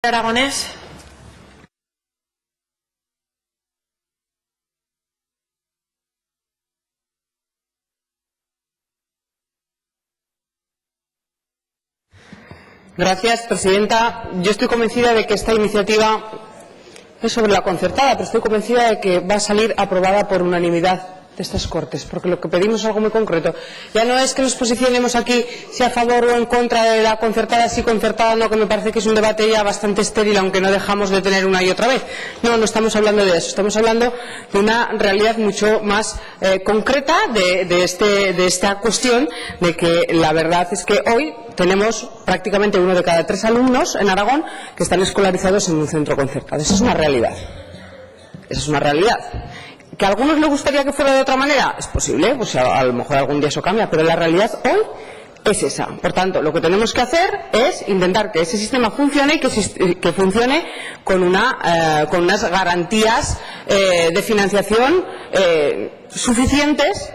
Aragonés. Gracias, presidenta. Yo estoy convencida de que esta iniciativa es sobre la concertada, pero estoy convencida de que va a salir aprobada por unanimidad de estas Cortes, porque lo que pedimos es algo muy concreto. Ya no es que nos posicionemos aquí si a favor o en contra de la concertada, si concertada no, que me parece que es un debate ya bastante estéril, aunque no dejamos de tener una y otra vez. No estamos hablando de eso, estamos hablando de una realidad mucho más concreta de esta cuestión, de que la verdad es que hoy tenemos prácticamente 1 de cada 3 alumnos en Aragón que están escolarizados en un centro concertado. Esa es una realidad. Esa es una realidad. ¿Que a algunos les gustaría que fuera de otra manera? Es posible, pues a lo mejor algún día eso cambia, pero la realidad hoy es esa. Por tanto, lo que tenemos que hacer es intentar que ese sistema funcione y que funcione con unas garantías de financiación suficientes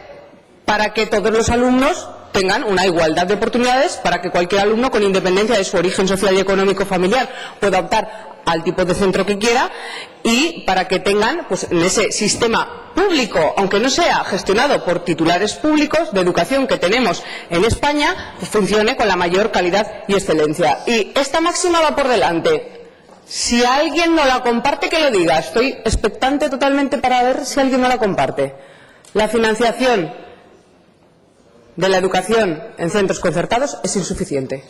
para que todos los alumnos tengan una igualdad de oportunidades, para que cualquier alumno, con independencia de su origen social y económico familiar, pueda optar al tipo de centro que quiera, y para que tengan, pues, en ese sistema público, aunque no sea gestionado por titulares públicos de educación que tenemos en España, pues funcione con la mayor calidad y excelencia. Y esta máxima va por delante. Si alguien no la comparte, que lo diga. Estoy expectante totalmente para ver si alguien no la comparte. La financiación de la educación en centros concertados es insuficiente.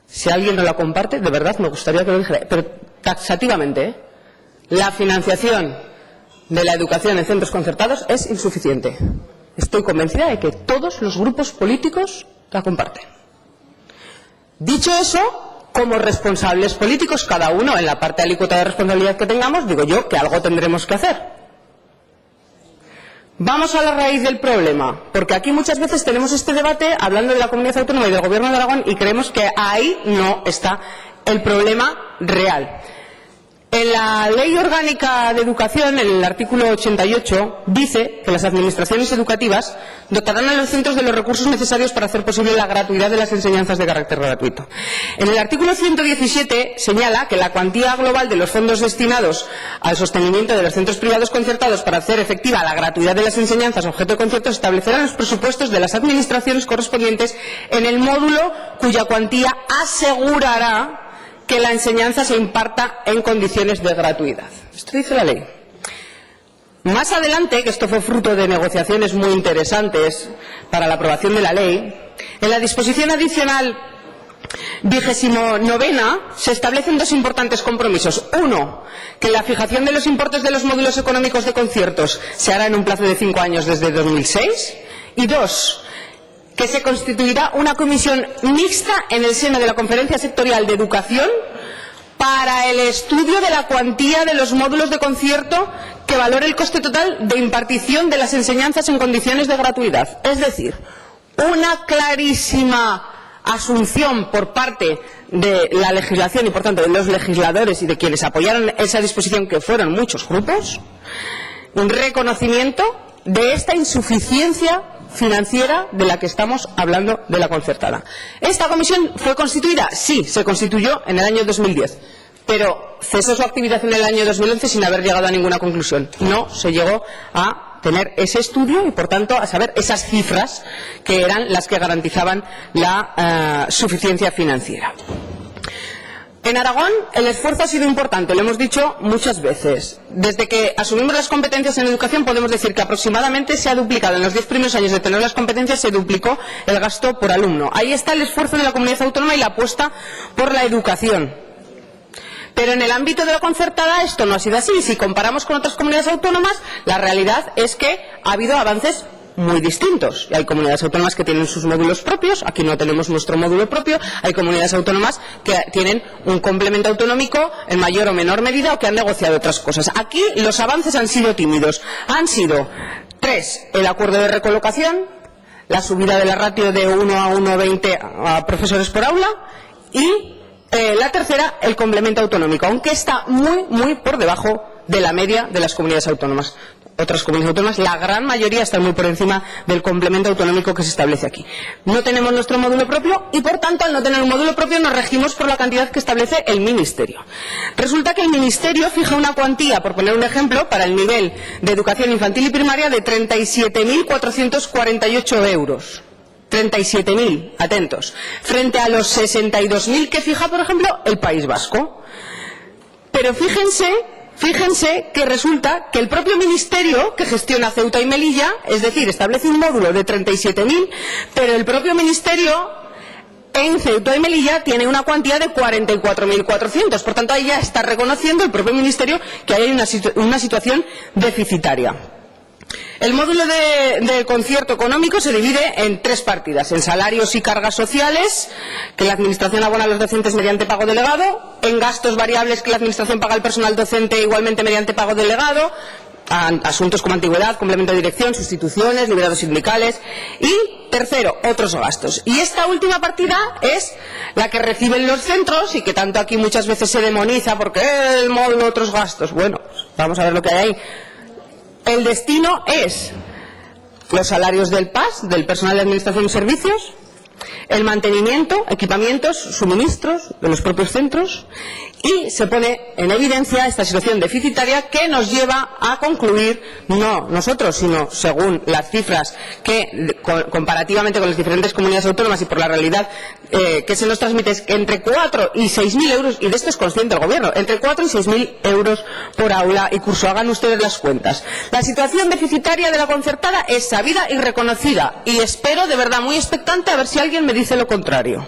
Si alguien no la comparte, de verdad me gustaría que lo dijera, pero taxativamente, la financiación de la educación en centros concertados es insuficiente. Estoy convencida de que todos los grupos políticos la comparten. Dicho eso, como responsables políticos, cada uno en la parte alícuota de responsabilidad que tengamos, digo yo que algo tendremos que hacer. Vamos a la raíz del problema, porque aquí muchas veces tenemos este debate hablando de la comunidad autónoma y del Gobierno de Aragón y creemos que ahí no está el problema real. En la Ley Orgánica de Educación, en el artículo 88, dice que las administraciones educativas dotarán a los centros de los recursos necesarios para hacer posible la gratuidad de las enseñanzas de carácter gratuito. En el artículo 117 señala que la cuantía global de los fondos destinados al sostenimiento de los centros privados concertados para hacer efectiva la gratuidad de las enseñanzas objeto de conciertos establecerán los presupuestos de las administraciones correspondientes en el módulo cuya cuantía asegurará que la enseñanza se imparta en condiciones de gratuidad. Esto dice la ley. Más adelante, que esto fue fruto de negociaciones muy interesantes para la aprobación de la ley, en la disposición adicional 29ª se establecen dos importantes compromisos. Uno, que la fijación de los importes de los módulos económicos de conciertos se hará en un plazo de 5 años desde 2006. Y dos, que se constituirá una comisión mixta en el seno de la Conferencia Sectorial de Educación para el estudio de la cuantía de los módulos de concierto que valore el coste total de impartición de las enseñanzas en condiciones de gratuidad. Es decir, una clarísima asunción por parte de la legislación y, por tanto, de los legisladores y de quienes apoyaron esa disposición, que fueron muchos grupos, un reconocimiento de esta insuficiencia financiera de la que estamos hablando, de la concertada. ¿Esta comisión fue constituida? Sí, se constituyó en el año 2010, pero cesó su actividad en el año 2011 sin haber llegado a ninguna conclusión. No se llegó a tener ese estudio y, por tanto, a saber esas cifras que eran las que garantizaban la suficiencia financiera. En Aragón el esfuerzo ha sido importante, lo hemos dicho muchas veces. Desde que asumimos las competencias en educación podemos decir que aproximadamente se ha duplicado, en los 10 primeros años de tener las competencias se duplicó el gasto por alumno. Ahí está el esfuerzo de la comunidad autónoma y la apuesta por la educación. Pero en el ámbito de la concertada esto no ha sido así. Si comparamos con otras comunidades autónomas, la realidad es que ha habido avances muy distintos. Hay comunidades autónomas que tienen sus módulos propios, aquí no tenemos nuestro módulo propio, hay comunidades autónomas que tienen un complemento autonómico en mayor o menor medida o que han negociado otras cosas. Aquí los avances han sido tímidos. Han sido 3, el acuerdo de recolocación, la subida de la ratio de 1 a 1,20 a profesores por aula y la tercera, el complemento autonómico, aunque está muy por debajo de la media de las comunidades autónomas. Otras comunidades autónomas, la gran mayoría, están muy por encima del complemento autonómico que se establece aquí. No tenemos nuestro módulo propio y, por tanto, al no tener un módulo propio, nos regimos por la cantidad que establece el Ministerio. Resulta que el Ministerio fija una cuantía, por poner un ejemplo, para el nivel de educación infantil y primaria de 37.448 euros. 37.000, atentos, frente a los 62.000 que fija, por ejemplo, el País Vasco. Pero fíjense que resulta que el propio Ministerio que gestiona Ceuta y Melilla, es decir, establece un módulo de 37.000, pero el propio Ministerio en Ceuta y Melilla tiene una cuantía de 44.400. Por tanto, ahí ya está reconociendo el propio Ministerio que hay una situación deficitaria. El módulo de concierto económico se divide en tres partidas: en salarios y cargas sociales, que la Administración abona a los docentes mediante pago delegado; en gastos variables, que la Administración paga al personal docente igualmente mediante pago delegado; asuntos como antigüedad, complemento de dirección, sustituciones, liberados sindicales; y tercero, otros gastos. Y esta última partida es la que reciben los centros y que tanto aquí muchas veces se demoniza porque el módulo otros gastos. Bueno, pues vamos a ver lo que hay ahí. El destino es los salarios del PAS, del personal de administración y servicios, el mantenimiento, equipamientos, suministros de los propios centros, y se pone en evidencia esta situación deficitaria que nos lleva a concluir, no nosotros, sino según las cifras que comparativamente con las diferentes comunidades autónomas y por la realidad que se nos transmite, es que entre 4 y 6.000 euros, y de esto es consciente el Gobierno, entre 4 y 6.000 euros por aula y curso. Hagan ustedes las cuentas. La situación deficitaria de la concertada es sabida y reconocida, y espero de verdad muy expectante a ver si alguien me dice lo contrario.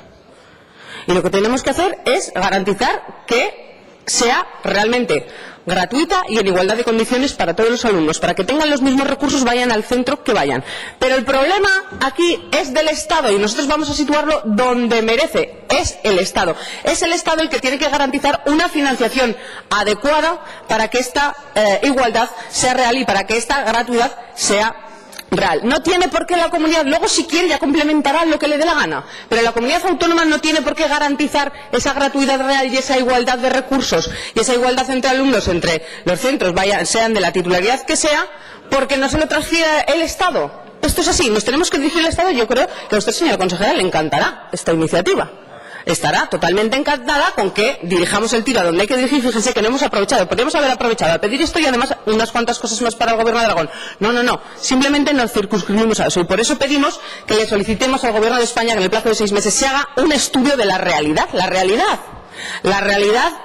Y lo que tenemos que hacer es garantizar que sea realmente gratuita y en igualdad de condiciones para todos los alumnos, para que tengan los mismos recursos, vayan al centro que vayan. Pero el problema aquí es del Estado, y nosotros vamos a situarlo donde merece. Es el Estado. Es el Estado el que tiene que garantizar una financiación adecuada para que esta igualdad sea real y para que esta gratuidad sea real. No tiene por qué la comunidad, luego si quiere ya complementará lo que le dé la gana, pero la comunidad autónoma no tiene por qué garantizar esa gratuidad real y esa igualdad de recursos y esa igualdad entre alumnos, entre los centros, sean de la titularidad que sea, porque no se lo transfiere el Estado. Esto es así, nos tenemos que dirigir al Estado. Yo creo que a usted, señora consejera, le encantará esta iniciativa. Estará totalmente encantada con que dirijamos el tiro a donde hay que dirigir. Fíjense que no hemos aprovechado, podríamos haber aprovechado a pedir esto y además unas cuantas cosas más para el Gobierno de Aragón. No, simplemente nos circunscribimos a eso, y por eso pedimos que le solicitemos al Gobierno de España que en el plazo de 6 meses se haga un estudio de la realidad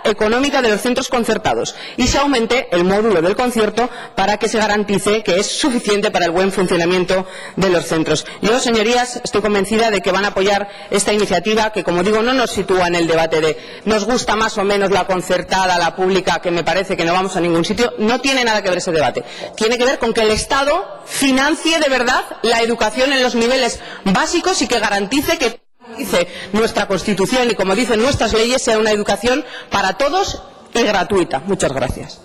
económica de los centros concertados, y se aumente el módulo del concierto para que se garantice que es suficiente para el buen funcionamiento de los centros. Yo, señorías, estoy convencida de que van a apoyar esta iniciativa que, como digo, no nos sitúa en el debate de nos gusta más o menos la concertada, la pública, que me parece que no vamos a ningún sitio. No tiene nada que ver ese debate. Tiene que ver con que el Estado financie de verdad la educación en los niveles básicos y que garantice que dice nuestra Constitución y como dicen nuestras leyes, sea una educación para todos y gratuita. Muchas gracias.